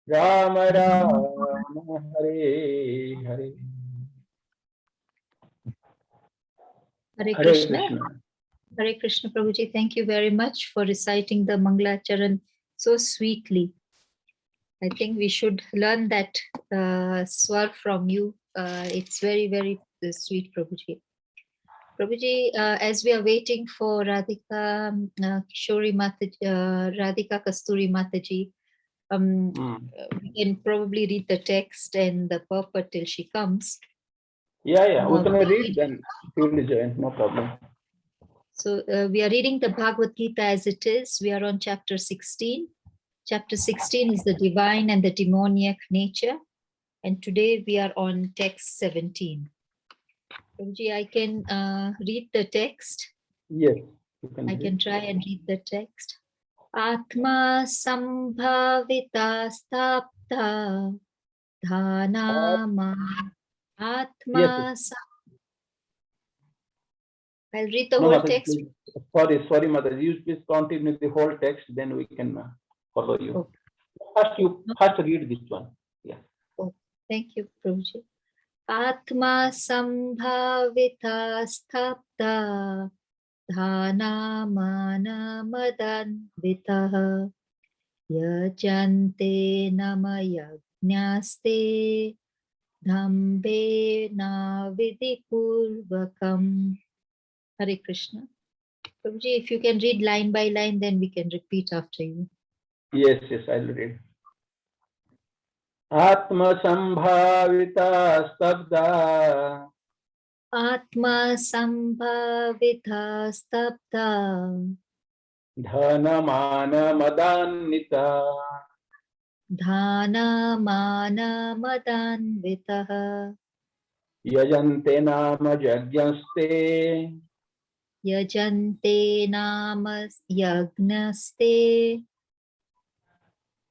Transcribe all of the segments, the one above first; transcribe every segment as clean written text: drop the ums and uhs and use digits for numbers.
Rama Rama Hare Hare. Hare Hare Krishna. Krishna. Hare Krishna Prabhuji, thank you very much for reciting the Mangalacharan so sweetly. I think we should learn that swar from you. It's very, very sweet, Prabhuji. Prabhuji, as we are waiting for Radhika Kishori Mataji, Radhika Kasturi Mataji, we can probably read the text and the purport till she comes. Yeah, we can read then. She will join, no problem. So we are reading the Bhagavad Gita as it is. We are on chapter 16. Chapter 16 is the divine and the demoniac nature. And today we are on text 17. Prabhuji, I can read the text. Yes, you can. I can try and read the text. Atma sambhavita stapta dhanama atma. I'll read the whole text. Sorry, Mother. You please continue the whole text, then we can follow you. Okay. First, you first read this one. Yeah. Oh, thank you, Prabhuji. Atma sambhavita stapta dhana mana madanvitaha yajante namayagnaste dhambe na vidipurvakam. Hare Krishna. Prabhuji, if you can read line by line, then we can repeat after you. Yes, I'll read. Atma sambhavita stabda. Atma sambhavita stapta Dhana mana madannita. dhana mana madanvitaha Yajante nama jagyaste. yajante nama yagnaste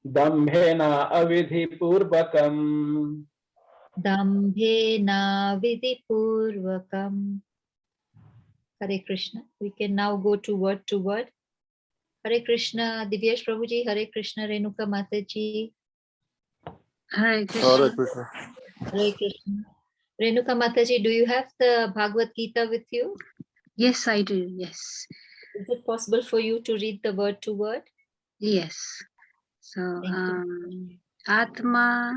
Dambhena avidhi purvakam. dambhena vidipurvakam. Hare Krishna. We can now go to word to word. Hare Krishna, Divyesh Prabhuji. Hare Krishna, Renuka Mataji. Hare Krishna. Hare Krishna. Hare Krishna. Renuka Mataji, do you have the Bhagavad Gita with you? Yes, I do. Yes. Is it possible for you to read the word to word? Yes. So, Atma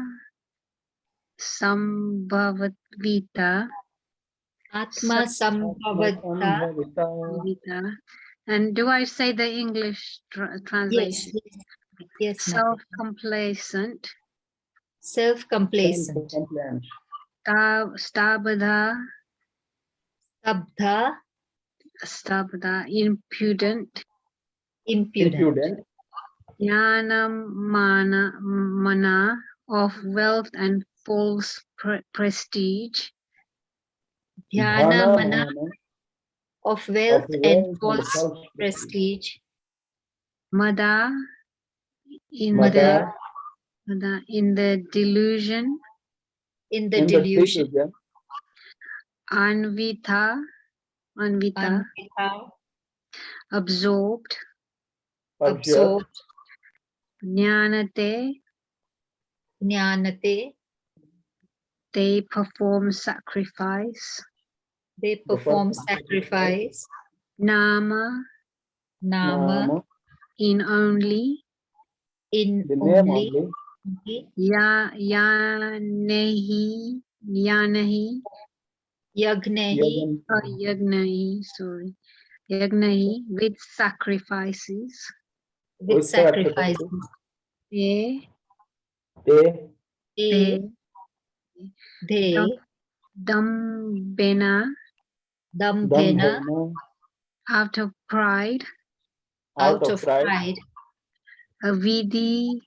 Sambhavita. Atma Sambhavita. And do I say the English translation? Yes. Self-complacent. Self-complacent. Stabdha. Stabdha. Impudent. Jnanam mana of wealth and false prestige. Dhyana mana of wealth and false prestige. Mada in the delusion. Anvita. Absorbed. Jnanate. They perform sacrifice. Nama. In only. Yagnahi with sacrifices. Dambhena out of pride. Avidhi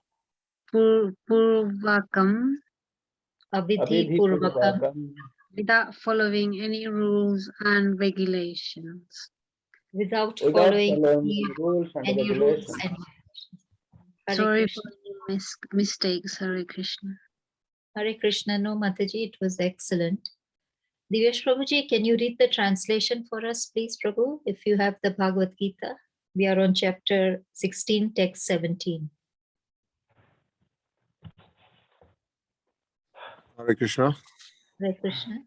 purvakam without following any rules and regulations. Without following rules and regulations. Sorry for the mistakes. Hare Krishna. Hare Krishna. No, Mataji, it was excellent. Divyesh Prabhuji, can you read the translation for us, please, Prabhu, if you have the Bhagavad Gita? We are on chapter 16, text 17. Hare Krishna. Hare Krishna.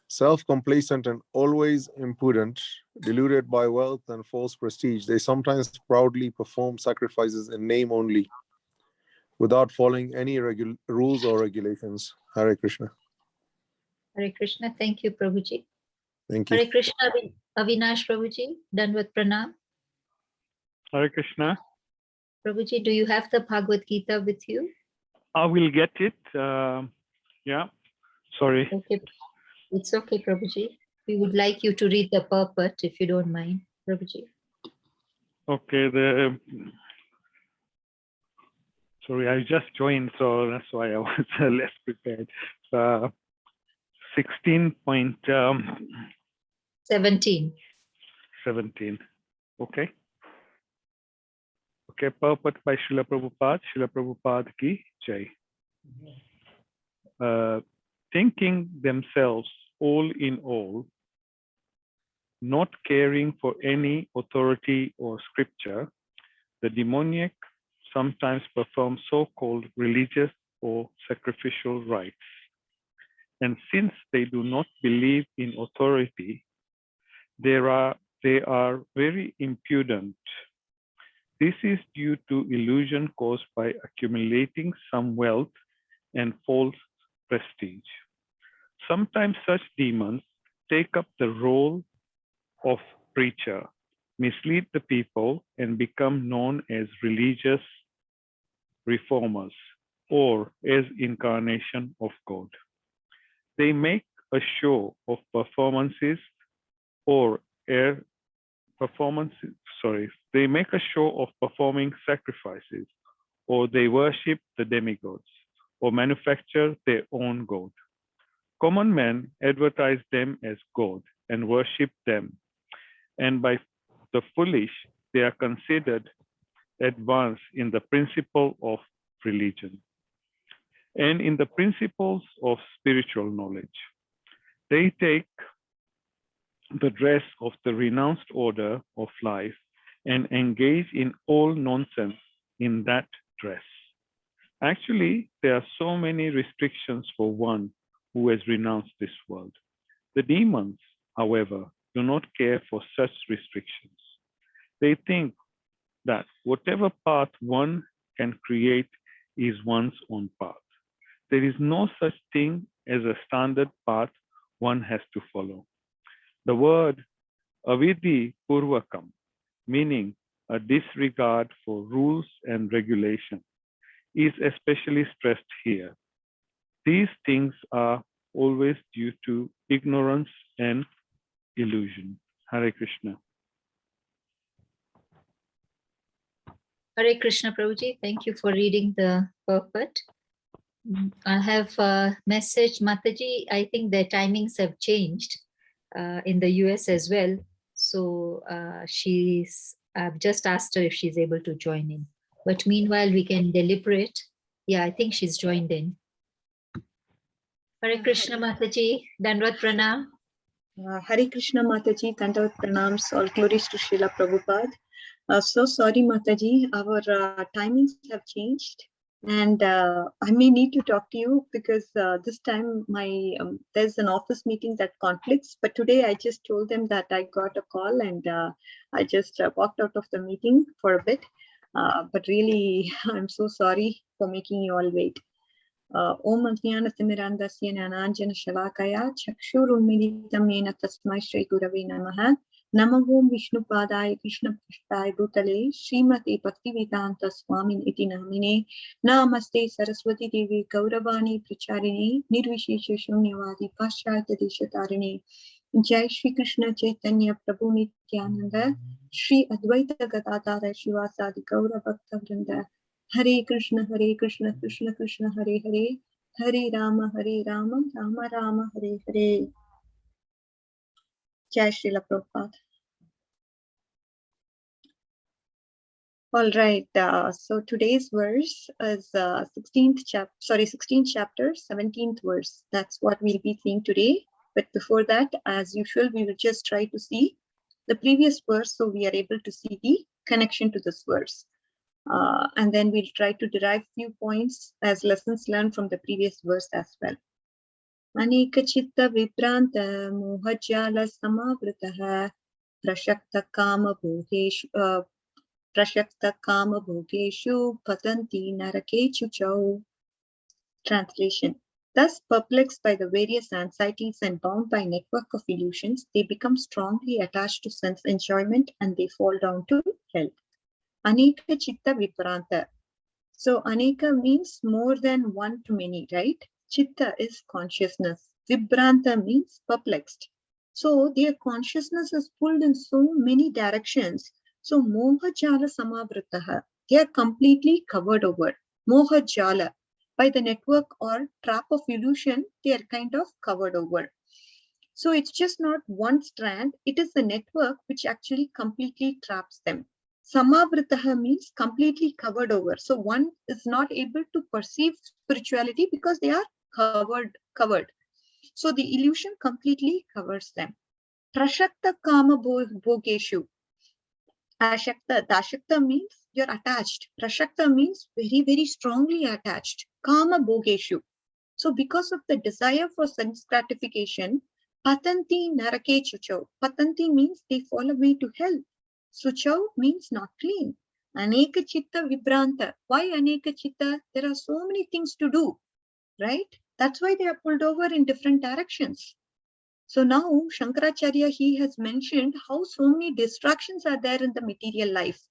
Self-complacent and always impudent, deluded by wealth and false prestige, they sometimes proudly perform sacrifices in name only, without following any rules or regulations. Hare Krishna. Hare Krishna. Thank you, Prabhuji. Thank you. Hare Krishna, Avinash Prabhuji. Danvat Pranam. Hare Krishna. Prabhuji, do you have the Bhagavad Gita with you? I will get it. Yeah. Sorry. Okay. It's okay, Prabhuji. We would like you to read the purport, if you don't mind, Prabhuji. Okay. Sorry, I just joined, so that's why I was less prepared. 17. 17. Okay. Okay. Purport by Srila Prabhupada. Srila Prabhupada ki jai. Thinking themselves all in all, not caring for any authority or scripture, the demoniac sometimes perform so-called religious or sacrificial rites. And since they do not believe in authority, they are very impudent. This is due to illusion caused by accumulating some wealth and false prestige. Sometimes such demons take up the role of preacher, mislead the people, and become known as religious reformers or as incarnation of God. They make a show of performances or they make a show of performing sacrifices, or they worship the demigods, or manufacture their own god. Common men advertise them as God and worship them, and by the foolish, they are considered advanced in the principle of religion and in the principles of spiritual knowledge. They take the dress of the renounced order of life and engage in all nonsense in that dress. Actually, there are so many restrictions for one who has renounced this world. The demons, however, do not care for such restrictions. They think that whatever path one can create is one's own path. There is no such thing as a standard path one has to follow. The word avidhi purvakam, meaning a disregard for rules and regulation, is especially stressed here. These things are always due to ignorance and illusion. Hare Krishna. Hare Krishna, Prabhuji. Thank you for reading the purport. I have a message, Mataji. I think the timings have changed in the US as well. So I've just asked her if she's able to join in. But meanwhile, we can deliberate. Yeah, I think she's joined in. Hare Krishna, Mataji. Danvat Pranam. Hare Krishna, Mataji. Dandavat Pranams. All glories to Srila Prabhupada. So sorry, Mataji. Our timings have changed. And I may need to talk to you because this time there's an office meeting that conflicts. But today I just told them that I got a call and I just walked out of the meeting for a bit. But really, I'm so sorry for making you all wait. Om Ajnana Timirandasya Nananjana Shalakaya Chakshurunmilitam Yena Tasmai Shri Gurave Namaha Namo Om Vishnu Padaya Krishna Prasthaya Bhutale Srimati Bhaktivedanta Swamin Iti Namine Namaste Saraswati Devi Gauravani Pracharini Nirvishesha Shunyavadi Paschalta Deshatarine Jai Shri Krishna Chaitanya Prabhu Nityananda Shri Advaita Gadadara Shivasadi Gaura Bhakta Vrinda Hare Krishna, Krishna Krishna, Hare Hare, Hare Rama, Rama Rama, Hare Hare. Jai Srila Prabhupada. All right, so today's verse is 16th chapter, 17th verse. That's what we'll be seeing today. But before that, as usual, we will just try to see the previous verse so we are able to see the connection to this verse. And then we'll try to derive few points as lessons learned from the previous verse as well. Aneka chitta vibranta mohajala samavritaha prashakta kama bhogeshu patanti narake chuchau. Translation. Thus, perplexed by the various anxieties and bound by a network of illusions, they become strongly attached to sense enjoyment and they fall down to hell. Aneka chitta vipranta. So, aneka means more than one to many, right? Chitta is consciousness. Vibranta means perplexed. So, their consciousness is pulled in so many directions. So, moha jala samavritaha. They are completely covered over. Moha jala. By the network or trap of illusion, they are kind of covered over. So it's just not one strand, it is a network which actually completely traps them. Samavritaha means completely covered over. So one is not able to perceive spirituality because they are covered. So the illusion completely covers them. Prashakta kama bhogeshu. Ashakta. Dashakta means you're attached. Prashakta means very, very strongly attached. Kama bhogeshu. So because of the desire for sense gratification, patanti narake chuchau. Patanti means they fall away to hell. Suchau means not clean. Aneka chitta vibranta. Why aneka chitta? There are so many things to do, right? That's why they are pulled over in different directions. So now Shankaracharya, he has mentioned how so many distractions are there in the material life.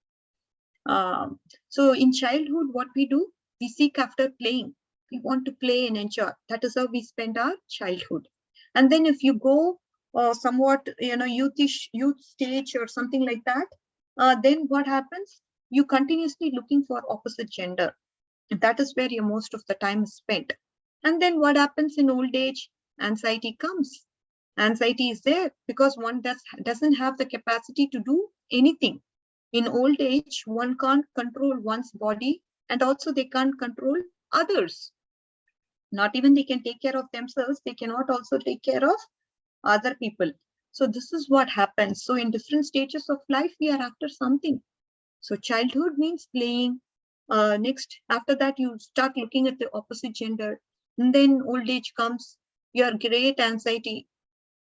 So in childhood, what we do, we seek after playing. We want to play and enjoy. That is how we spend our childhood. And then if you go somewhat, youth stage or something like that, then what happens? You continuously looking for opposite gender. And that is where your most of the time is spent. And then what happens in old age? Anxiety comes. Anxiety is there because one doesn't have the capacity to do anything. In old age, one can't control one's body and also they can't control others. Not even they can take care of themselves, they cannot also take care of other people. So this is what happens. So in different stages of life, we are after something. So childhood means playing. Next, after that, you start looking at the opposite gender. And then old age comes, your great anxiety.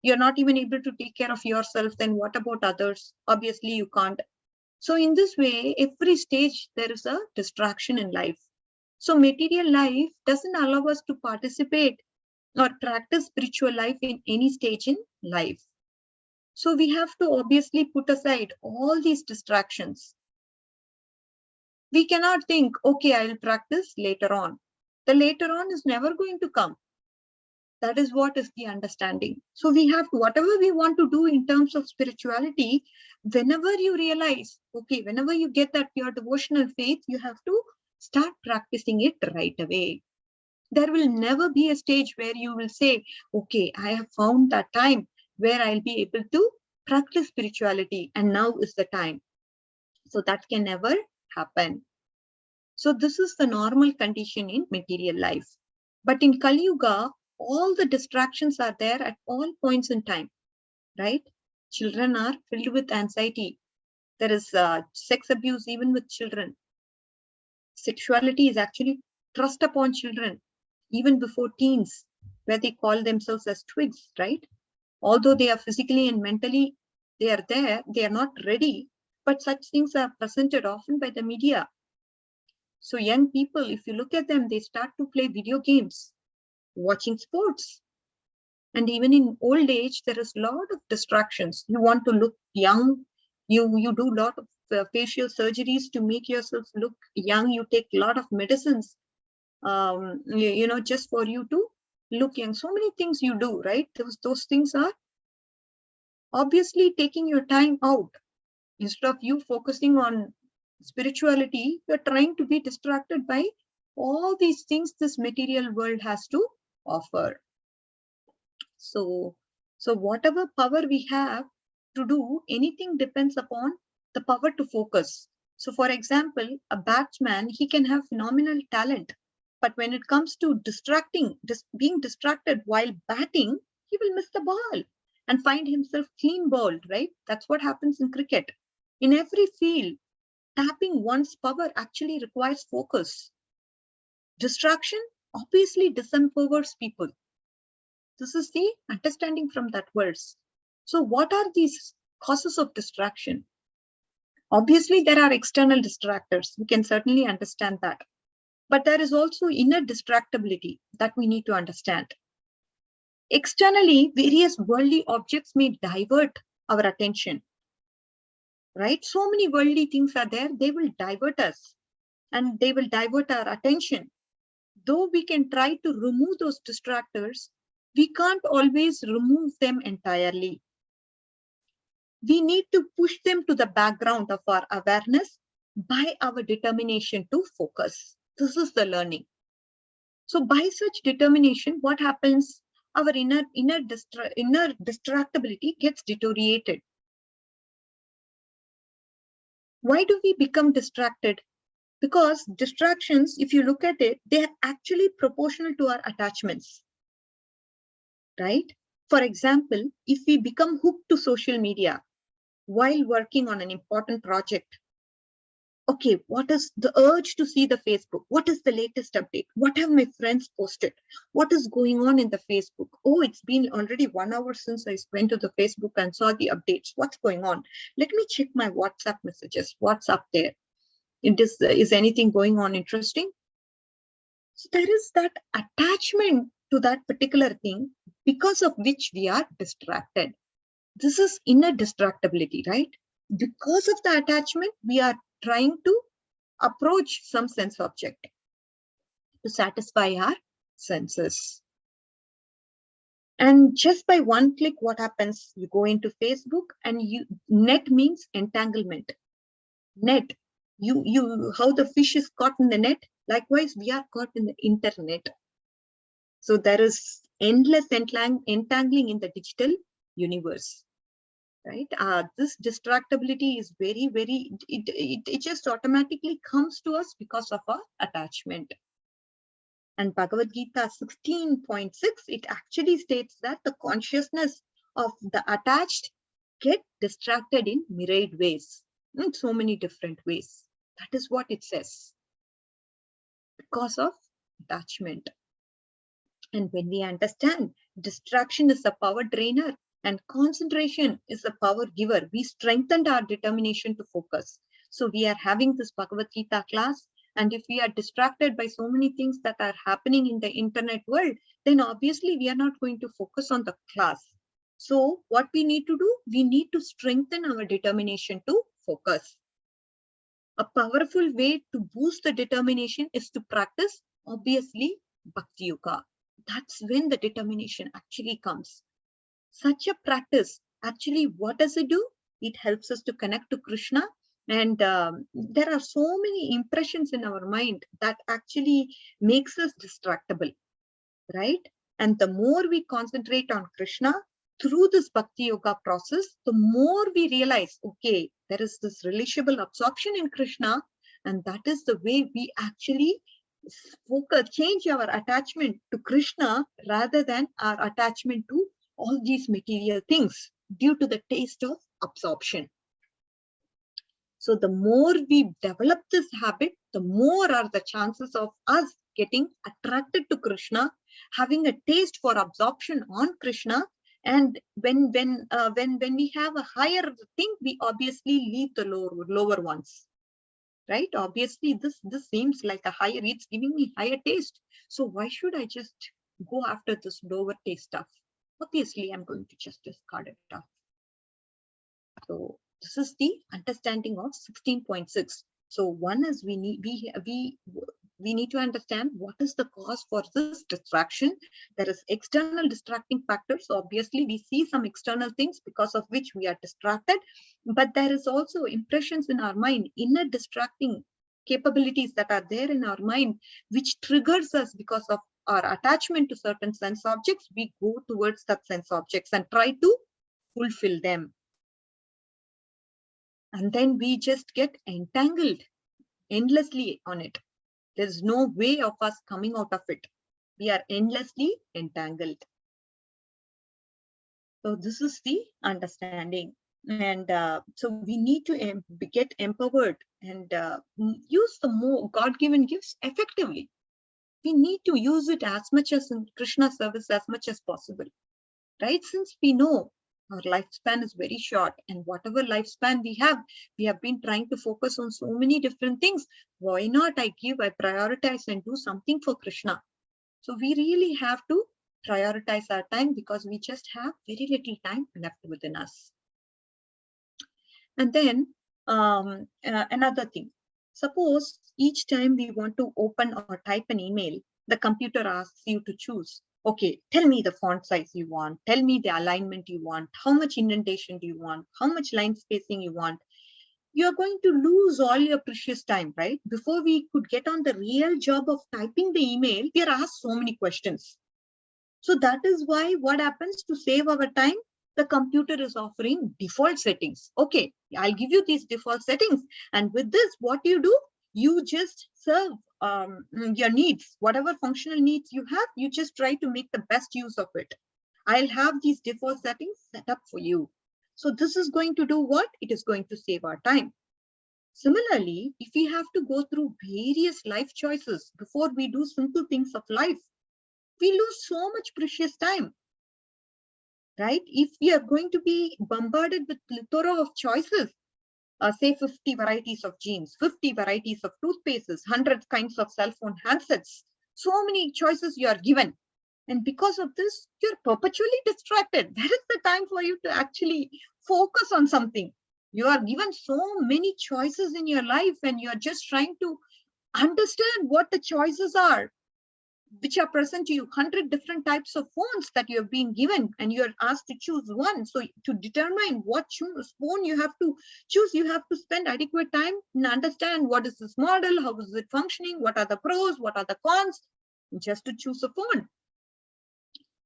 You're not even able to take care of yourself. Then what about others? Obviously, you can't. So in this way, every stage, there is a distraction in life. So material life doesn't allow us to participate or practice spiritual life in any stage in life. So we have to obviously put aside all these distractions. We cannot think, okay, I'll practice later on. The later on is never going to come. That is what is the understanding. So we have to, whatever we want to do in terms of spirituality, whenever you realize, okay, whenever you get that pure devotional faith, you have to start practicing it right away. There will never be a stage where you will say, okay, I have found that time where I'll be able to practice spirituality and now is the time. So that can never happen. So this is the normal condition in material life. But in Kali Yuga, all the distractions are there at all points in time, right? Children are filled with anxiety. There is sex abuse even with children. Sexuality is actually thrust upon children, even before teens, where they call themselves as twigs, right? Although they are physically and mentally, they are there, they are not ready, but such things are presented often by the media. So young people, if you look at them, they start to play video games, watching sports. And even in old age, there is a lot of distractions. You want to look young. You do a lot of facial surgeries to make yourself look young. You take a lot of medicines, just for you to look young. So many things you do, right? Those things are obviously taking your time out. Instead of you focusing on spirituality, you're trying to be distracted by all these things this material world has to offer. So whatever power we have to do anything depends upon the power to focus. So for example, a batsman, he can have phenomenal talent, but when it comes to being distracted while batting, he will miss the ball and find himself clean bowled, right? That's what happens in cricket. In every field, tapping one's power actually requires focus. Distraction obviously disempowers people. This is the understanding from that verse. So what are these causes of distraction? Obviously, there are external distractors. We can certainly understand that. But there is also inner distractibility that we need to understand. Externally, various worldly objects may divert our attention. Right? So many worldly things are there, they will divert us and they will divert our attention. Though we can try to remove those distractors, we can't always remove them entirely. We need to push them to the background of our awareness by our determination to focus. This is the learning. So by such determination, what happens? Our inner distractibility gets deteriorated. Why do we become distracted? Because distractions, if you look at it, they are actually proportional to our attachments, right? For example, if we become hooked to social media while working on an important project, okay, what is the urge to see the Facebook? What is the latest update? What have my friends posted? What is going on in the Facebook? Oh, it's been already 1 hour since I went to the Facebook and saw the updates. What's going on? Let me check my WhatsApp messages. What's up there? Is anything going on interesting? So there is that attachment to that particular thing because of which we are distracted. This is inner distractibility, right? Because of the attachment, we are trying to approach some sense object to satisfy our senses. And just by one click, what happens? You go into Facebook and net means entanglement. Net. How the fish is caught in the net, likewise we are caught in the internet. So there is endless entangling in the digital universe, right? This distractibility is very, very, it just automatically comes to us because of our attachment. And Bhagavad Gita 16.6, it actually states that the consciousness of the attached get distracted in myriad ways, in so many different ways. That is what it says, because of attachment. And when we understand distraction is a power drainer and concentration is a power giver, we strengthened our determination to focus. So we are having this Bhagavad Gita class, and if we are distracted by so many things that are happening in the internet world, then obviously we are not going to focus on the class. So what we need to do, we need to strengthen our determination to focus. A powerful way to boost the determination is to practice, obviously, Bhakti Yoga. That's when the determination actually comes. Such a practice, actually, what does it do? It helps us to connect to Krishna. And there are so many impressions in our mind that actually makes us distractible, right? And the more we concentrate on Krishna through this Bhakti Yoga process, the more we realize, okay, there is this relishable absorption in Krishna, and that is the way we actually focus, change our attachment to Krishna rather than our attachment to all these material things due to the taste of absorption. So the more we develop this habit, the more are the chances of us getting attracted to Krishna, having a taste for absorption on Krishna. And when we have a higher thing, we obviously leave the lower ones, right? Obviously, this seems like a higher, it's giving me higher taste. So why should I just go after this lower taste stuff? Obviously, I'm going to just discard it off. So this is the understanding of 16.6. So one is we need to understand what is the cause for this distraction. There is external distracting factors. So obviously, we see some external things because of which we are distracted. But there is also impressions in our mind, inner distracting capabilities that are there in our mind, which triggers us because of our attachment to certain sense objects. We go towards that sense objects and try to fulfill them. And then we just get entangled endlessly on it. There's no way of us coming out of it. We are endlessly entangled. So this is the understanding. And so we need to get empowered and use the more God-given gifts effectively. We need to use it as much as in Krishna service as much as possible, right? Since we know our lifespan is very short, and whatever lifespan we have been trying to focus on so many different things. Why not I prioritize and do something for Krishna? So we really have to prioritize our time, because we just have very little time left within us. And then another thing, suppose each time we want to open or type an email, the computer asks you to choose, okay, tell me the font size you want, tell me the alignment you want, how much indentation do you want, how much line spacing you want. You're going to lose all your precious time, right? Before we could get on the real job of typing the email, we are asked so many questions. So that is why what happens to save our time? The computer is offering default settings. Okay, I'll give you these default settings. And with this, what you do, you just serve your needs, whatever functional needs you have, you just try to make the best use of it. I'll have these default settings set up for you. So this is going to do what? It is going to save our time. Similarly, if we have to go through various life choices before we do simple things of life, we lose so much precious time, right? If we are going to be bombarded with plethora of choices, say 50 varieties of jeans, 50 varieties of toothpastes, 100 kinds of cell phone handsets, so many choices you are given. And because of this, you're perpetually distracted. Where is the time for you to actually focus on something? You are given so many choices in your life, and you're just trying to understand what the choices are, which are present to you. 100 different types of phones that you have been given, and you're asked to choose one. So to determine what phone you have to choose, you have to spend adequate time and understand what is this model, how is it functioning, what are the pros, what are the cons, just to choose a phone.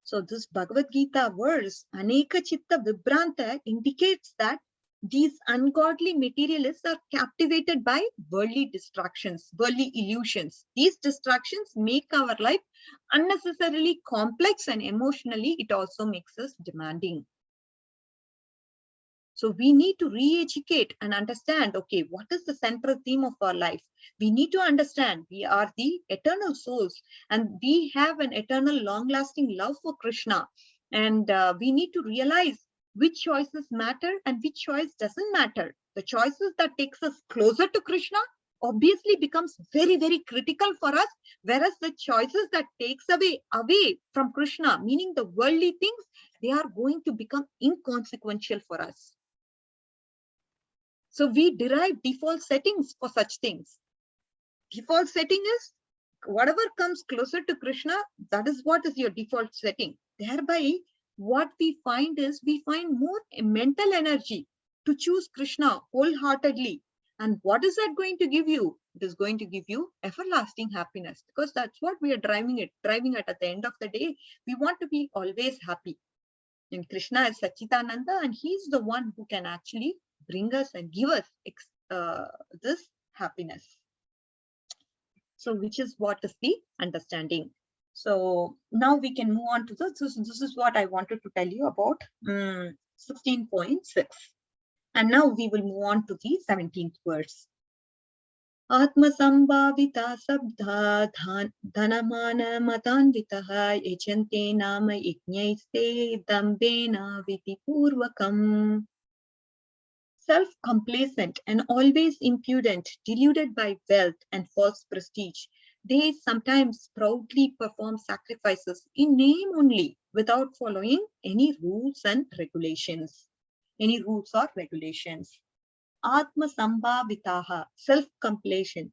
So this Bhagavad Gita verse, Aneka Chitta Vibranta, indicates that these ungodly materialists are captivated by worldly distractions, worldly illusions. These distractions make our life unnecessarily complex, and emotionally it also makes us demanding. So we need to re-educate and understand, okay, what is the central theme of our life? We need to understand we are the eternal souls, and we have an eternal long-lasting love for Krishna. And we need to realize which choices matter and which choice doesn't matter. The choices that takes us closer to Krishna obviously becomes very, very critical for us, whereas the choices that takes away from Krishna, meaning the worldly things, they are going to become inconsequential for us. So we derive default settings for such things. Default setting is whatever comes closer to Krishna, that is what is your default setting. Thereby, what we find is we find more mental energy to choose Krishna wholeheartedly. And what is that going to give you? It is going to give you everlasting happiness, because that's what we are driving at the end of the day. We want to be always happy. And Krishna is Sachidananda, and he's the one who can actually bring us and give us this happiness. So which is what is the understanding. So now we can move on to this. This is what I wanted to tell you about 16.6. And now we will move on to the 17th verse. Atma sambhavita sabdha dhanamana matanvitaha yachante nama yajnaiste dambena viti purvakam. Self-complacent and always impudent, deluded by wealth and false prestige, they sometimes proudly perform sacrifices in name only, without following any rules and regulations. Any rules or regulations. Atma sambhavitaha, self-complacent,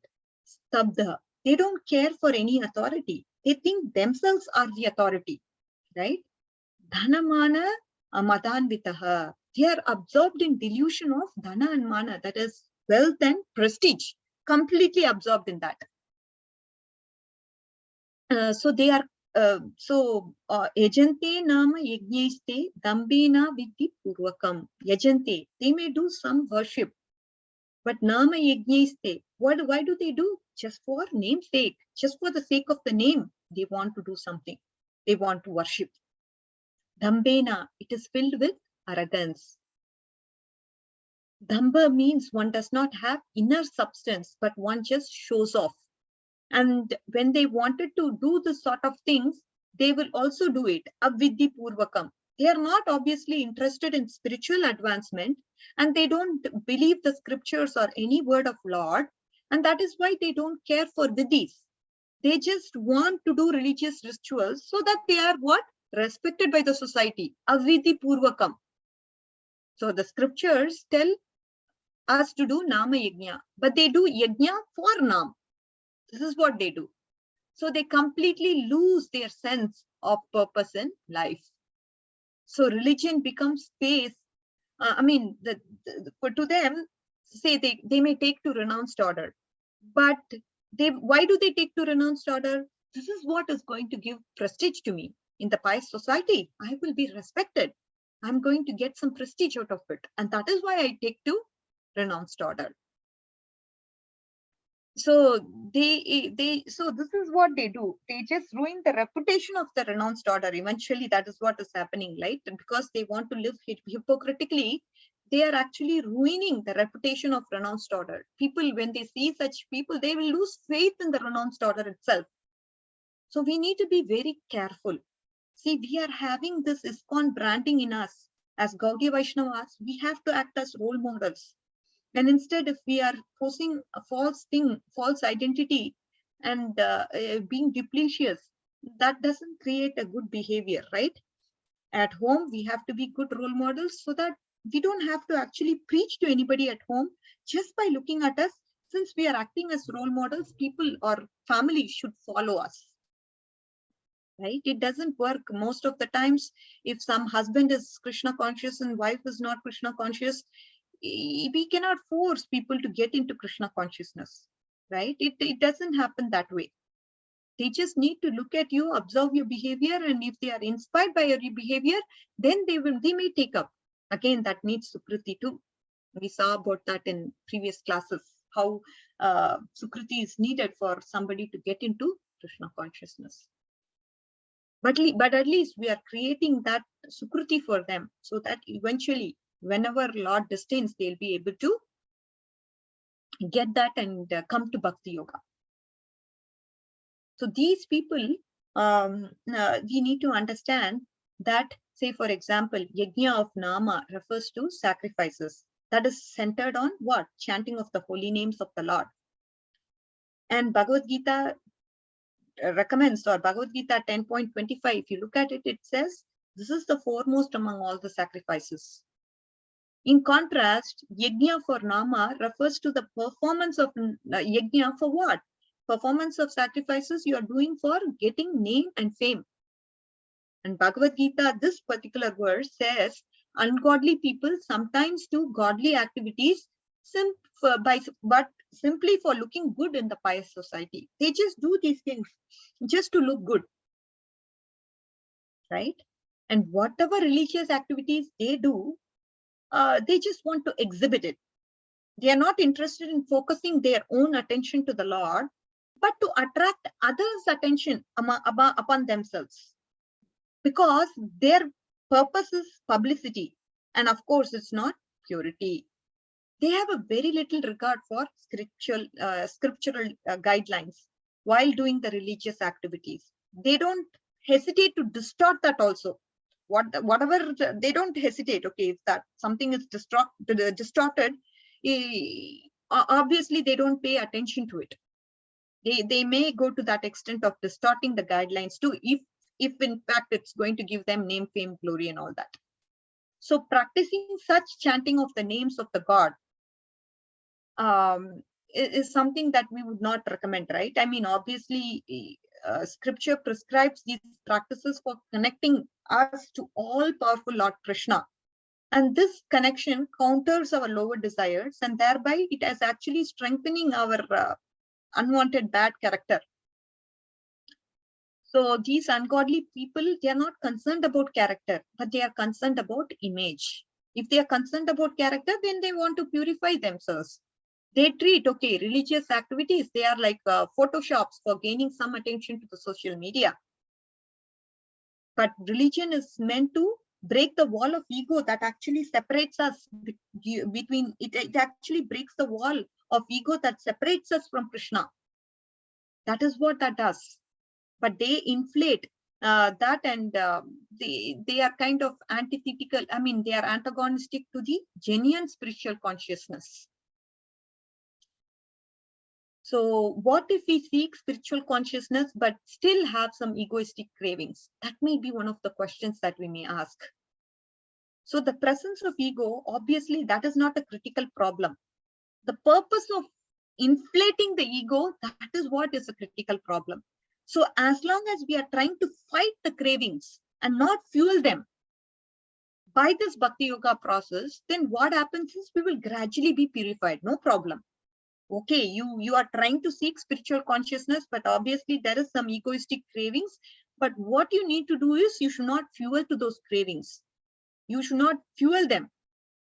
stabdha. They don't care for any authority. They think themselves are the authority, right? Dhanamana madanvitaha. They are absorbed in delusion of dhana and mana, that is wealth and prestige, completely absorbed in that. So they are yajante nama yajnaiste dambena vidhi purvakam. Yajante, they may do some worship, but nama yajnaiste, why do they do? Just for name's sake, just for the sake of the name, they want to do something. They want to worship. Dambena, it is filled with arrogance. Damba means one does not have inner substance, but one just shows off. And when they wanted to do this sort of things, they will also do it. Avidhi Purvakam. They are not obviously interested in spiritual advancement, and they don't believe the scriptures or any word of Lord. And that is why they don't care for vidhis. They just want to do religious rituals so that they are what? Respected by the society. Avidhi Purvakam. So the scriptures tell us to do Nama Yajna, but they do Yajna for Nam. This is what they do. So they completely lose their sense of purpose in life. So religion becomes space. To them, say they may take to renounced order, but why do they take to renounced order? This is what is going to give prestige to me in the pious society. I will be respected. I'm going to get some prestige out of it, and that is why I take to renounced order. So so this is what they do. They just ruin the reputation of the renounced order. Eventually, that is what is happening, right? And because they want to live hypocritically, they are actually ruining the reputation of renounced order. People, when they see such people, they will lose faith in the renounced order itself. So we need to be very careful. See, we are having this ISKCON branding in us. As Gaudiya Vaishnavas, we have to act as role models. And instead, if we are posing a false thing, false identity, and being duplicitous, that doesn't create a good behavior, right? At home, we have to be good role models so that we don't have to actually preach to anybody at home just by looking at us. Since we are acting as role models, people or family should follow us. Right? It doesn't work most of the times. If some husband is Krishna conscious and wife is not Krishna conscious, we cannot force people to get into Krishna consciousness, right? It doesn't happen that way. They just need to look at you, observe your behavior, and if they are inspired by your behavior, then they may take up. Again, that needs Sukriti too. We saw about that in previous classes, how Sukriti is needed for somebody to get into Krishna consciousness. But at least we are creating that Sukriti for them so that eventually, whenever Lord destines, they'll be able to get that and come to Bhakti Yoga. So these people, we need to understand that, say, for example, Yajna of Nama refers to sacrifices. That is centered on what? Chanting of the holy names of the Lord. And Bhagavad Gita recommends, or Bhagavad Gita 10.25, if you look at it, it says, this is the foremost among all the sacrifices. In contrast, Yajna for Nama refers to the performance of Yajna for what? Performance of sacrifices you are doing for getting name and fame. And Bhagavad Gita, this particular verse says, ungodly people sometimes do godly activities but simply for looking good in the pious society. They just do these things just to look good, right? And whatever religious activities they do, they just want to exhibit it. They are not interested in focusing their own attention to the Lord, but to attract others' attention upon themselves. Because their purpose is publicity. And of course, it's not purity. They have a very little regard for scriptural guidelines while doing the religious activities. They don't hesitate to distort that also. Whatever, they don't hesitate. Okay, if that something is distorted, obviously they don't pay attention to it. They may go to that extent of distorting the guidelines too, if in fact it's going to give them name, fame, glory, and all that. So practicing such chanting of the names of the God is something that we would not recommend, right? I mean, obviously, scripture prescribes these practices for connecting us to all-powerful Lord Krishna. And this connection counters our lower desires, and thereby it is actually strengthening our unwanted bad character. So these ungodly people, they are not concerned about character, but they are concerned about image. If they are concerned about character, then they want to purify themselves. They treat, okay, religious activities, they are like photoshops for gaining some attention to the social media. But religion is meant to break the wall of ego that actually separates us between it. It actually breaks the wall of ego that separates us from Krishna. That is what that does. But they inflate that, and they are kind of antithetical. I mean, they are antagonistic to the genuine spiritual consciousness. So what if we seek spiritual consciousness but still have some egoistic cravings? That may be one of the questions that we may ask. So the presence of ego, obviously, that is not a critical problem. The purpose of inflating the ego, that is what is a critical problem. So as long as we are trying to fight the cravings and not fuel them by this bhakti yoga process, then what happens is we will gradually be purified, no problem. Okay, you are trying to seek spiritual consciousness, but obviously there is some egoistic cravings. But what you need to do is you should not fuel to those cravings. You should not fuel them.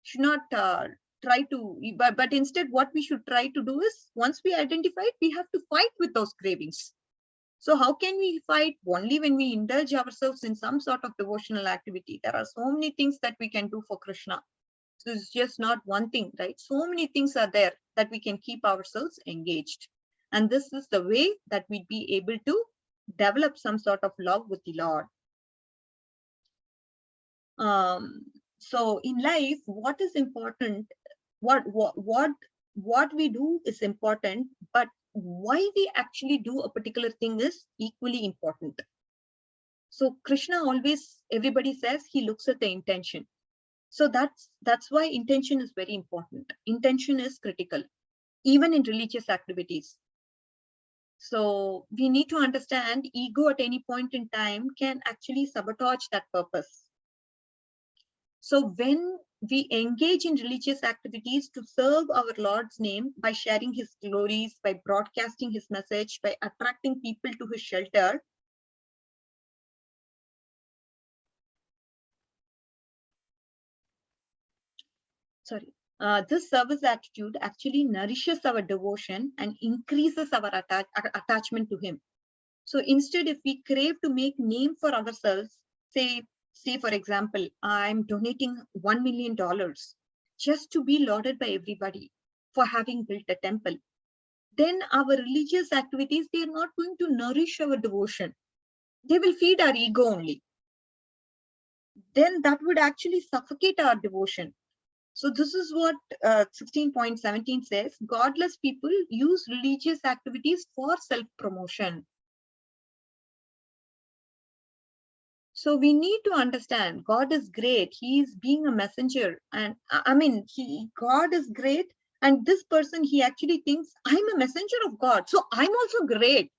Should not try to, but instead what we should try to do is, once we identify it, we have to fight with those cravings. So how can we fight? Only when we indulge ourselves in some sort of devotional activity. There are so many things that we can do for Krishna. So it's just not one thing, right? So many things are there that we can keep ourselves engaged. And this is the way that we'd be able to develop some sort of love with the Lord. So in life, what is important, what we do is important, but why we actually do a particular thing is equally important. So Krishna always, everybody says he looks at the intention. So that's why intention is very important. Intention is critical, even in religious activities. So we need to understand ego at any point in time can actually sabotage that purpose. So when we engage in religious activities to serve our Lord's name by sharing his glories, by broadcasting his message, by attracting people to his shelter, this service attitude actually nourishes our devotion and increases our attachment to him. So instead, if we crave to make name for ourselves, say for example, I'm donating $1 million just to be lauded by everybody for having built a temple, then our religious activities, they are not going to nourish our devotion. They will feed our ego only. Then that would actually suffocate our devotion. So this is what 16.17 says. Godless people use religious activities for self-promotion. So we need to understand God is great. He is being a messenger. And I mean, God is great. And this person, he actually thinks, I'm a messenger of God. So I'm also great.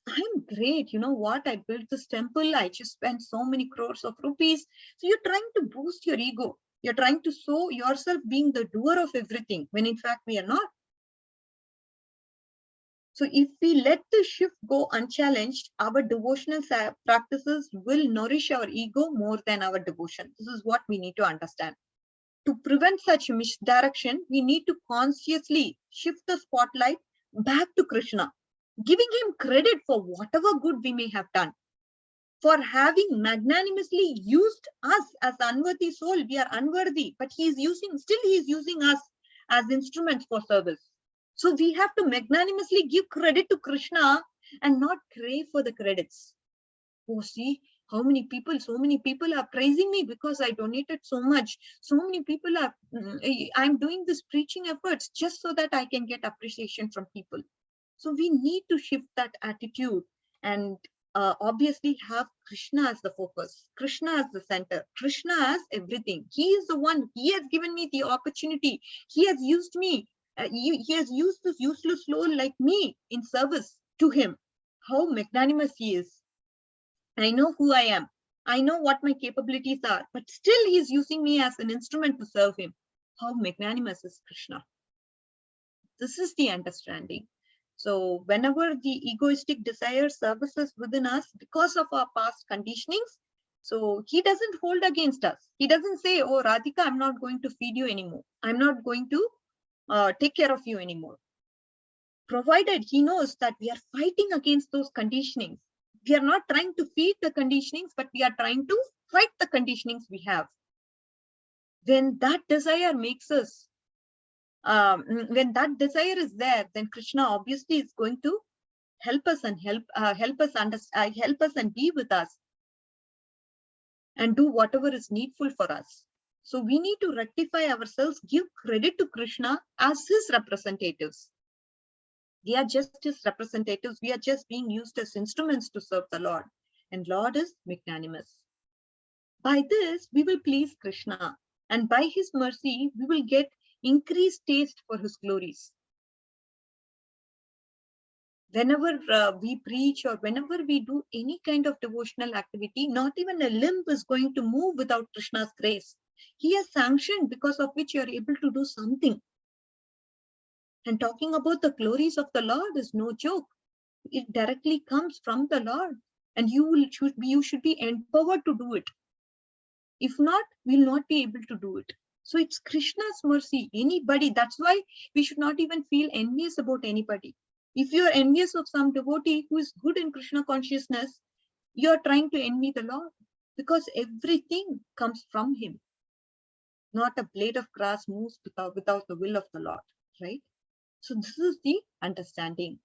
I'm great. You know what? I built this temple. I just spent so many crores of rupees. So you're trying to boost your ego. You're trying to show yourself being the doer of everything, when in fact we are not. So if we let the shift go unchallenged, our devotional practices will nourish our ego more than our devotion. This is what we need to understand. To prevent such misdirection, we need to consciously shift the spotlight back to Krishna, giving him credit for whatever good we may have done, for having magnanimously used us as unworthy soul. We are unworthy, but he is using us as instruments for service. So we have to magnanimously give credit to Krishna and not crave for the credits. Oh, see how many people, so many people are praising me because I donated so much. So many people are, I'm doing this preaching efforts just so that I can get appreciation from people. So we need to shift that attitude and obviously have Krishna as the focus, Krishna as the center, Krishna as everything. He is the one, he has given me the opportunity. He has used me. He has used this useless soul like me in service to him. How magnanimous he is. I know who I am. I know what my capabilities are, but still he is using me as an instrument to serve him. How magnanimous is Krishna? This is the understanding. So whenever the egoistic desire surfaces within us because of our past conditionings, so he doesn't hold against us. He doesn't say, oh, Radhika, I'm not going to feed you anymore. I'm not going to take care of you anymore. Provided he knows that we are fighting against those conditionings, We are not trying to feed the conditionings, but we are trying to fight the conditionings we have. When that desire makes us, when that desire is there, then Krishna obviously is going to help us and help us understand, help us and be with us and do whatever is needful for us. So we need to rectify ourselves, give credit to Krishna as his representatives. We are just his representatives. We are just being used as instruments to serve the Lord. And Lord is magnanimous. By this, we will please Krishna. And by his mercy, we will get increased taste for his glories. Whenever we preach or whenever we do any kind of devotional activity, not even a limb is going to move without Krishna's grace. He has sanctioned, because of which you are able to do something. And talking about the glories of the Lord is no joke. It directly comes from the Lord, and you should be empowered to do it. If not, we'll not be able to do it. So it's Krishna's mercy. Anybody, that's why we should not even feel envious about anybody. If you are envious of some devotee who is good in Krishna consciousness, you are trying to envy the Lord, because everything comes from him. Not a blade of grass moves without the will of the Lord, right? So this is the understanding.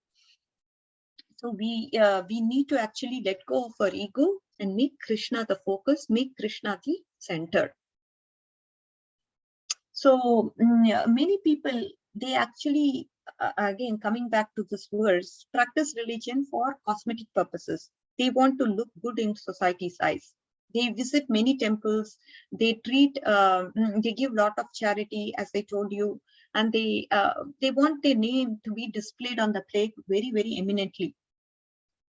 So we need to actually let go of our ego and make Krishna the focus, make Krishna the center. So many people, they actually, again, coming back to this verse, practice religion for cosmetic purposes. They want to look good in society's eyes. They visit many temples. They treat, they give a lot of charity, as I told you, and they want their name to be displayed on the plate very, very eminently.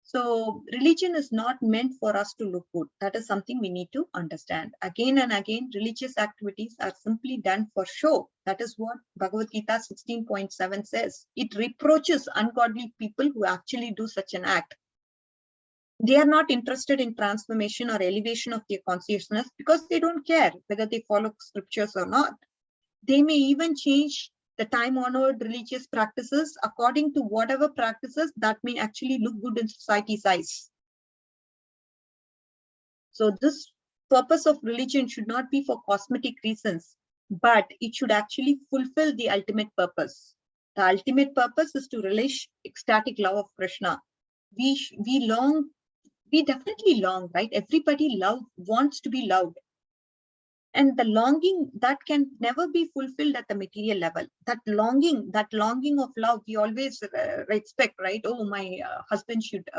So religion is not meant for us to look good. That is something we need to understand. Again and again, religious activities are simply done for show. That is what Bhagavad Gita 16.7 says. It reproaches ungodly people who actually do such an act. They are not interested in transformation or elevation of their consciousness, because they don't care whether they follow scriptures or not. They may even change the time-honored religious practices according to whatever practices that may actually look good in society's eyes. So this purpose of religion should not be for cosmetic reasons, but it should actually fulfill the ultimate purpose. The ultimate purpose is to relish ecstatic love of Krishna. We definitely long, right? Everybody wants to be loved. And the longing that can never be fulfilled at the material level. That longing of love, we always expect, right? Oh, my husband should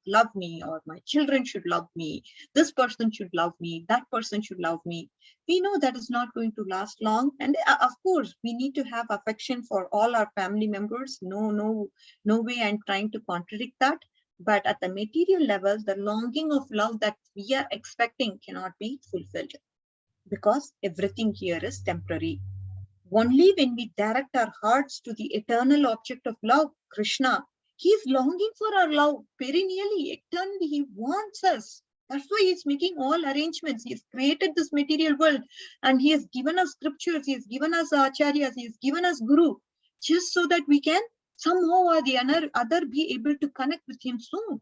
love me, or my children should love me. This person should love me. That person should love me. We know that is not going to last long. And of course, we need to have affection for all our family members. No way I'm trying to contradict that. But at the material level, the longing of love that we are expecting cannot be fulfilled, because everything here is temporary. Only when we direct our hearts to the eternal object of love, Krishna, he is longing for our love perennially, eternally. He wants us. That's why he's making all arrangements. He has created this material world, and he has given us scriptures, he has given us acharyas, he has given us guru, just so that we can somehow or the other be able to connect with him soon.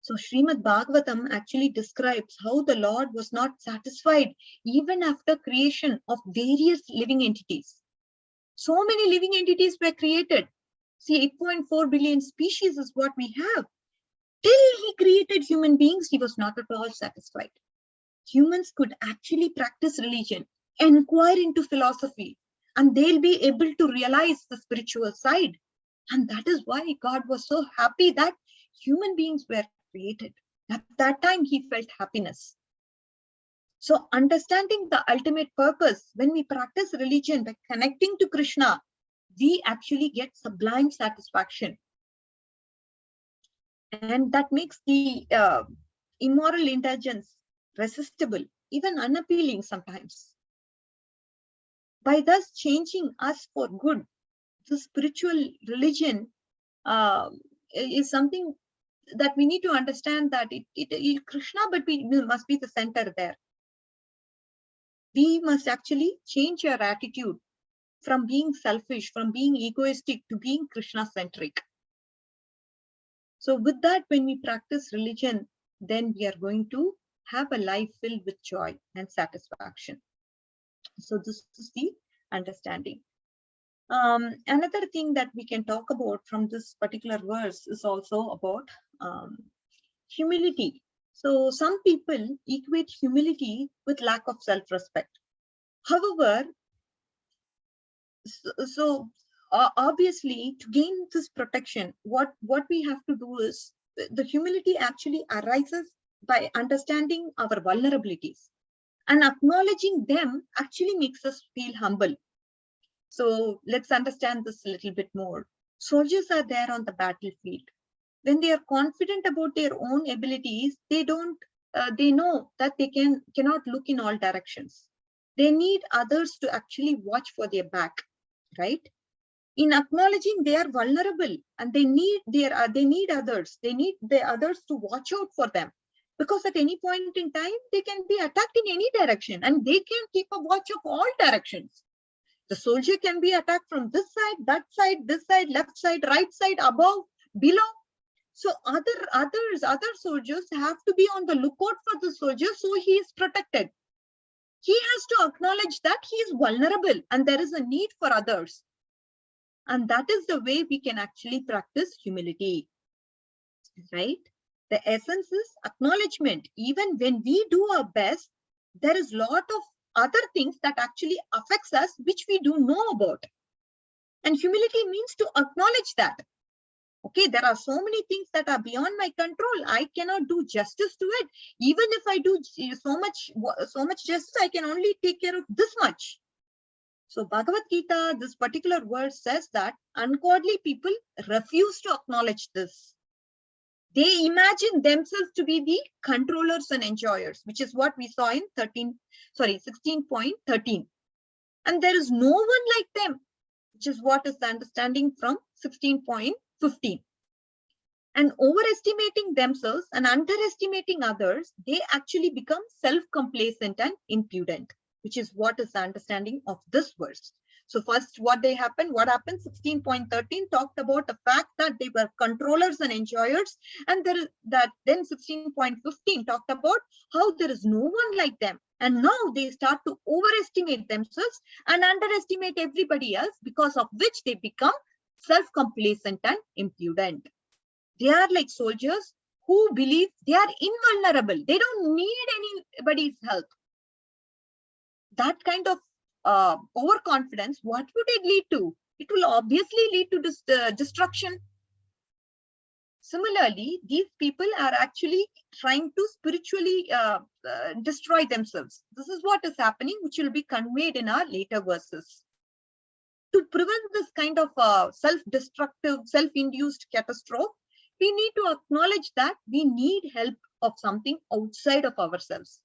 So Srimad Bhagavatam actually describes how the Lord was not satisfied even after creation of various living entities. So many living entities were created. See, 8.4 billion species is what we have. Till he created human beings, he was not at all satisfied. Humans could actually practice religion, inquire into philosophy, and they'll be able to realize the spiritual side. And that is why God was so happy that human beings were created. At that time, he felt happiness. So understanding the ultimate purpose, when we practice religion by connecting to Krishna, we actually get sublime satisfaction. And that makes the immoral indulgence resistible, even unappealing sometimes. By thus changing us for good, the spiritual religion is something that we need to understand, that it Krishna, but we must be the center there. We must actually change our attitude from being selfish, from being egoistic, to being Krishna-centric. So with that, when we practice religion, then we are going to have a life filled with joy and satisfaction. So this is the understanding. Another thing that we can talk about from this particular verse is also about humility. So some people equate humility with lack of self-respect. However, obviously, to gain this protection, what we have to do is the humility actually arises by understanding our vulnerabilities, and acknowledging them actually makes us feel humble. So let's understand this a little bit more. Soldiers are there on the battlefield. When they are confident about their own abilities, they know that they cannot look in all directions. They need others to actually watch for their back, right? In acknowledging they are vulnerable and they need others. They need the others to watch out for them, because at any point in time they can be attacked in any direction, and they can keep a watch of all directions. The soldier can be attacked from this side, that side, this side, left side, right side, above, below. So other soldiers have to be on the lookout for the soldier, so he is protected. He has to acknowledge that he is vulnerable and there is a need for others. And that is the way we can actually practice humility, right? The essence is acknowledgement. Even when we do our best, there is a lot of other things that actually affects us, which we do know about. And humility means to acknowledge that. Okay, there are so many things that are beyond my control. I cannot do justice to it. Even if I do so much justice, I can only take care of this much. So Bhagavad Gita, this particular verse says that ungodly people refuse to acknowledge this. They imagine themselves to be the controllers and enjoyers, which is what we saw in 16.13. And there is no one like them, which is what is the understanding from 16.15. And overestimating themselves and underestimating others, they actually become self-complacent and impudent, which is what is the understanding of this verse. So first, what happened? 16.13 talked about the fact that they were controllers and enjoyers, and then 16.15 talked about how there is no one like them. And now they start to overestimate themselves and underestimate everybody else, because of which they become self-complacent and impudent. They are like soldiers who believe they are invulnerable. They don't need anybody's help. That kind of overconfidence, what would it lead to? It will obviously lead to destruction. Similarly, these people are actually trying to spiritually destroy themselves. This is what is happening, which will be conveyed in our later verses. To prevent this kind of self-destructive, self-induced catastrophe, we need to acknowledge that we need help of something outside of ourselves.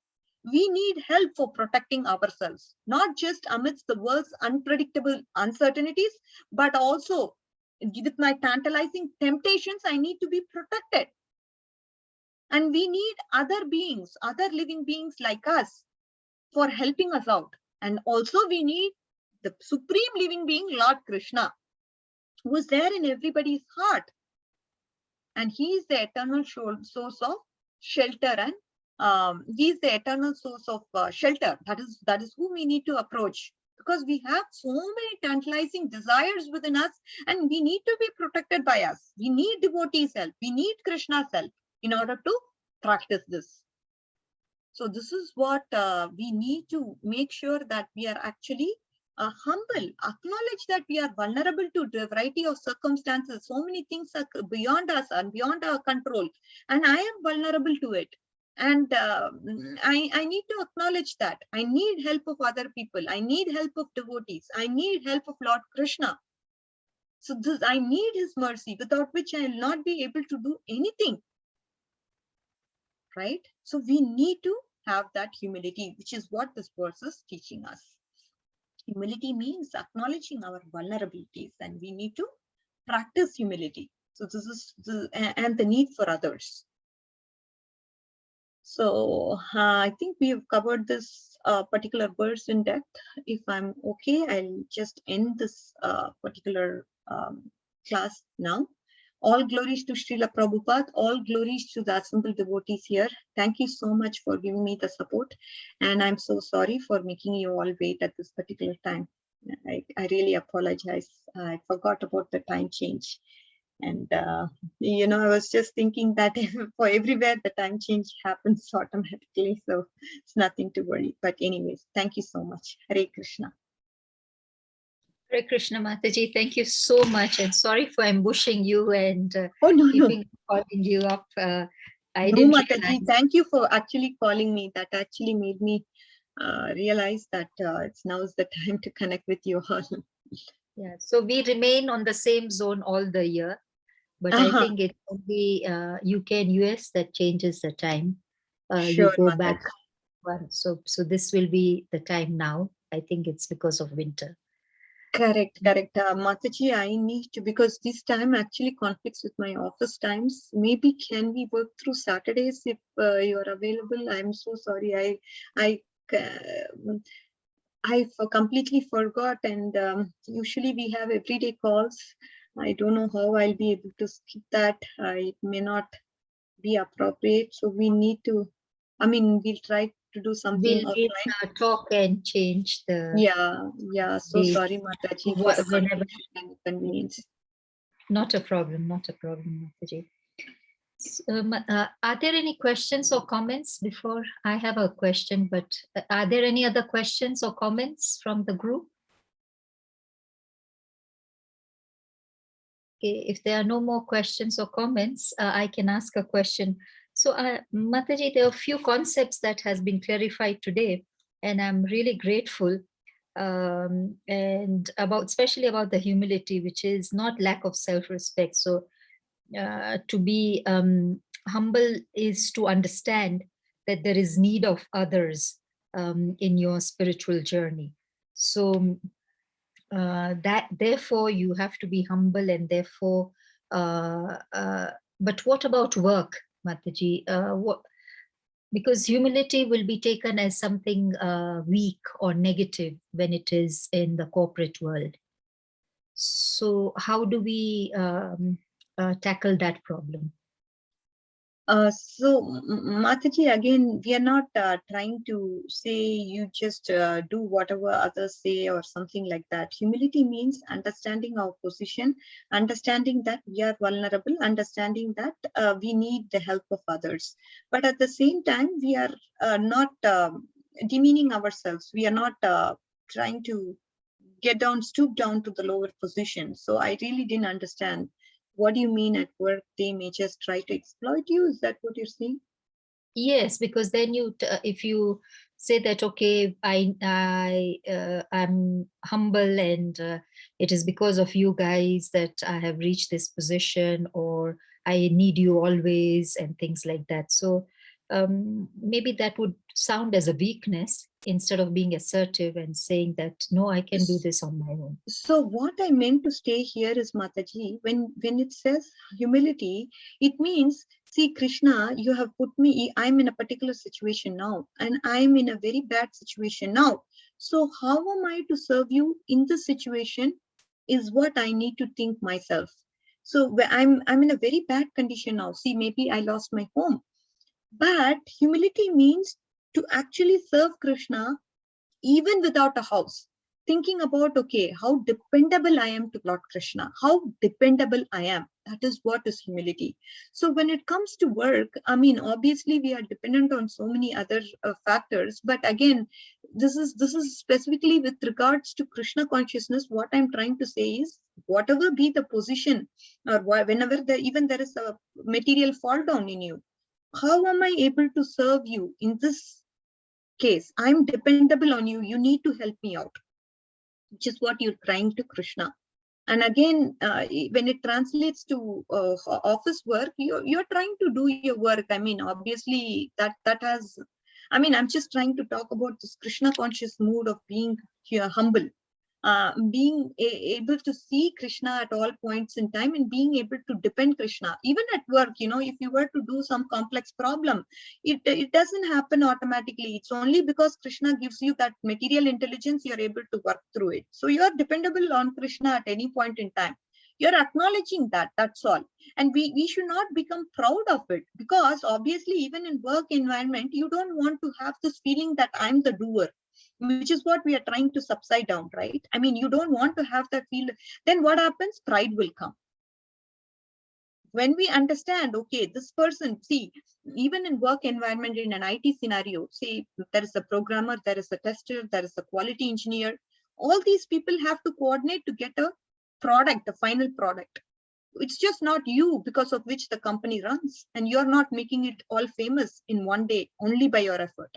We need help for protecting ourselves, not just amidst the world's unpredictable uncertainties, but also with my tantalizing temptations, I need to be protected. And we need other beings, other living beings like us for helping us out. And also we need the supreme living being, Lord Krishna, who is there in everybody's heart. And he is the eternal source of shelter, and he is the eternal source of shelter. That is who we need to approach, because we have so many tantalizing desires within us, and we need to be protected by us. We need devotees' help. We need Krishna's help in order to practice this. So this is what we need to make sure that we are actually humble, acknowledge that we are vulnerable to a variety of circumstances. So many things are beyond us and beyond our control, and I am vulnerable to it. And I need to acknowledge that. I need help of other people. I need help of devotees. I need help of Lord Krishna. So this, I need his mercy, without which I will not be able to do anything. Right? So we need to have that humility, which is what this verse is teaching us. Humility means acknowledging our vulnerabilities, and we need to practice humility. So this is and the need for others. So I think we have covered this particular verse in depth. If I'm okay, I'll just end this particular class now. All glories to Srila Prabhupada, all glories to the assembled devotees here. Thank you so much for giving me the support. And I'm so sorry for making you all wait at this particular time. I really apologize. I forgot about the time change. And, you know, I was just thinking that for everywhere, the time change happens automatically. So it's nothing to worry. But anyways, thank you so much. Hare Krishna. Hare Krishna Mataji, thank you so much. And sorry for ambushing you and Oh, no, no. keeping calling you up. I No, didn't Mataji, realize. thank you for actually calling me. That actually made me realize that it's now is the time to connect with you all. Yeah, so we remain on the same zone all the year, but I think it's only UK and US that changes the time. Sure, You go Mataji. back one. So this will be the time now. I think it's because of winter. Correct. Mataji, I need to, because this time actually conflicts with my office times. Maybe can we work through Saturdays if you are available? I'm so sorry. I completely forgot, and usually we have everyday calls. I don't know how I'll be able to skip that. It may not be appropriate. So we need to, we'll try to do something We'll offline. talk and change the. Yeah. So date. sorry, Mataji, for the Whenever. confusion and inconvenience. Not a problem, Mataji. Are there any questions or comments before I have a question, but are there any other questions or comments from the group? Okay, if there are no more questions or comments, I can ask a question. So Mataji, there are a few concepts that has been clarified today, and I'm really grateful. And especially about the humility, which is not lack of self-respect. So to be humble is to understand that there is need of others in your spiritual journey. So that therefore you have to be humble, and therefore but what about work, Mataji? Because humility will be taken as something weak or negative when it is in the corporate world. So how do we tackle that problem? Mataji, again, we are not trying to say you just do whatever others say or something like that. Humility means understanding our position, understanding that we are vulnerable, understanding that we need the help of others. But at the same time, we are not demeaning ourselves. We are not trying to stoop down to the lower position. So I really didn't understand. What do you mean at work they may just try to exploit you? Is that what you're saying? Yes, because then if you say that, okay, I'm humble and it is because of you guys that I have reached this position, or I need you always, and things like that. So maybe that would sound as a weakness instead of being assertive and saying that, no, I can do this on my own. So what I meant to stay here is, Mataji, when it says humility, it means, see, Krishna, you have put me, I'm in a particular situation now, and I'm in a very bad situation now. So how am I to serve you in this situation is what I need to think myself. So I'm in a very bad condition now. See, maybe I lost my home. But humility means to actually serve Krishna even without a house. Thinking about, okay, how dependable I am to Lord Krishna, how dependable I am. That is what is humility. So when it comes to work, obviously we are dependent on so many other factors. But again, this is specifically with regards to Krishna consciousness. What I'm trying to say is, whatever be the position, or whenever there is a material fall down in you, how am I able to serve you in this case? I'm dependable on you. You need to help me out, which is what you're crying to Krishna. And again, when it translates to office work, you're trying to do your work. Obviously that has, I'm just trying to talk about this Krishna conscious mood of being humble. Being able to see Krishna at all points in time, and being able to depend Krishna. Even at work, if you were to do some complex problem, it doesn't happen automatically. It's only because Krishna gives you that material intelligence, you're able to work through it. So you are dependable on Krishna at any point in time. You're acknowledging that, that's all. And we should not become proud of it, because obviously even in work environment, you don't want to have this feeling that I'm the doer, which is what we are trying to subside down, right? I mean, you don't want to have that feel. Then what happens? Pride will come. When we understand, okay, this person, see, even in work environment, in an IT scenario, see, there is a programmer, there is a tester, there is a quality engineer. All these people have to coordinate to get a product, the final product. It's just not you because of which the company runs, and you're not making it all famous in one day only by your effort.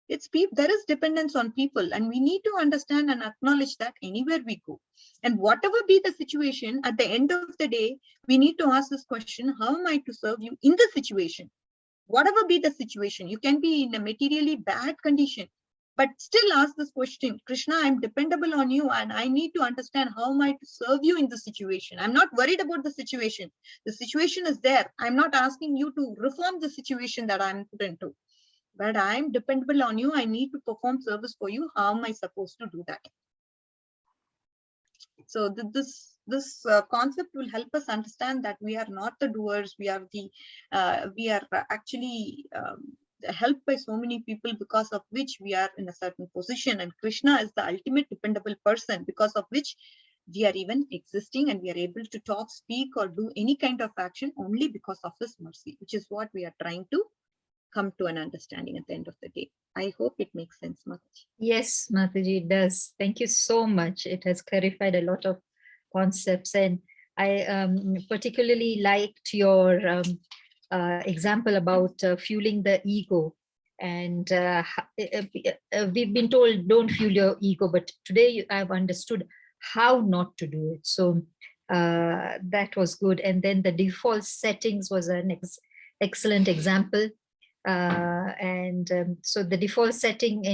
It's people, there is dependence on people, and we need to understand and acknowledge that anywhere we go. And whatever be the situation, at the end of the day, we need to ask this question: how am I to serve you in the situation? Whatever be the situation, you can be in a materially bad condition, but still ask this question: Krishna, I'm dependable on you, and I need to understand how am I to serve you in the situation. I'm not worried about the situation. The situation is there. I'm not asking you to reform the situation that I'm put into, but I'm dependable on you. I need to perform service for you. How am I supposed to do that? So this concept will help us understand that we are not the doers. We are actually helped by so many people, because of which we are in a certain position. And Krishna is the ultimate dependable person, because of which we are even existing, and we are able to talk, speak, or do any kind of action only because of his mercy, which is what we are trying to come to an understanding at the end of the day. I hope it makes sense, Mataji. Yes, Mataji, it does. Thank you so much. It has clarified a lot of concepts, and I particularly liked your example about fueling the ego. And we've been told don't fuel your ego, but today I've understood how not to do it. So that was good. And then the default settings was an excellent example. So the default setting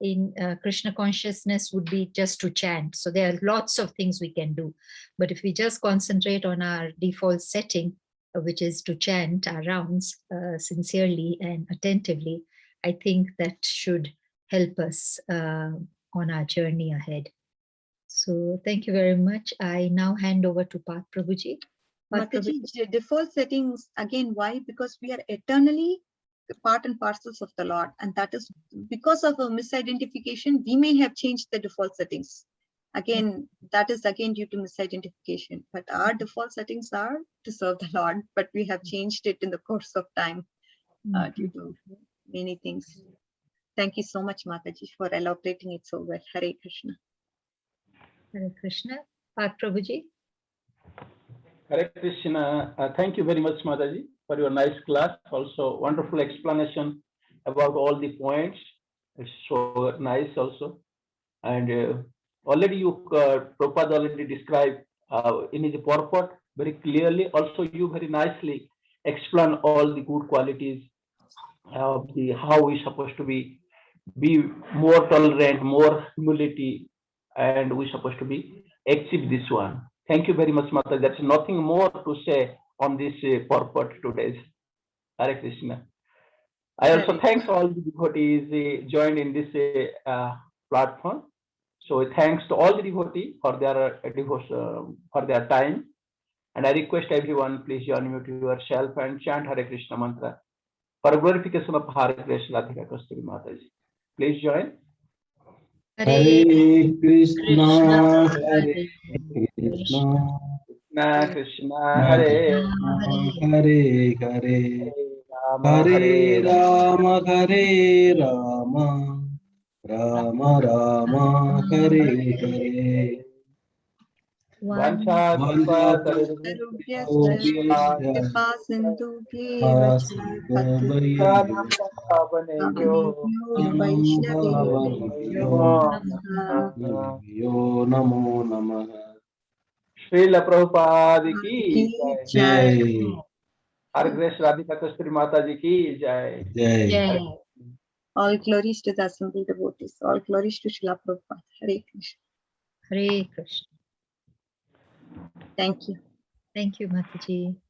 in Krishna consciousness would be just to chant. So there are lots of things we can do, but if we just concentrate on our default setting, which is to chant our rounds sincerely and attentively, I think that should help us on our journey ahead. So thank you very much. I now hand over to Path Prabhuji. Mataji, default settings, again, why? Because we are eternally part and parcels of the Lord, and that is because of a misidentification, we may have changed the default settings. Again, that is again due to misidentification, but our default settings are to serve the Lord, but we have changed it in the course of time due to many things. Thank you so much, Mataji, for elaborating it so well. Hare Krishna. Hare Krishna. Path Prabhuji. Hare Krishna. Thank you very much, Mataji, for your nice class. Also, wonderful explanation about all the points. It's so nice also. And already you, Prabhupada already described in his purport very clearly. Also, you very nicely explain all the good qualities of the how we supposed to be more tolerant, more humility, and we supposed to be achieve this one. Thank you very much, Mata. There's nothing more to say on this purport today. Hare Krishna. I also thanks all the devotees joined in this platform. So thanks to all the devotees for their devotion, for their time. And I request everyone, please unmute yourself and chant Hare Krishna mantra for glorification of Hare Krishna Radhika Kasturi Mataji. Please join. Hare Krishna, Hare Krishna, Krishna Krishna Hare Hare Hare, Hare Rama, Hare Rama, Rama Rama, Hare Hare. Vancha Namo Namaha. Srila Prabhupada ki Jai. Hare Krishna Radhika Kasturi Mataji ki jai. Jai. All glories to the assembled devotees. All glories to Srila Prabhupada. Hare Krishna. Hare Krishna. Thank you. Thank you, Mataji.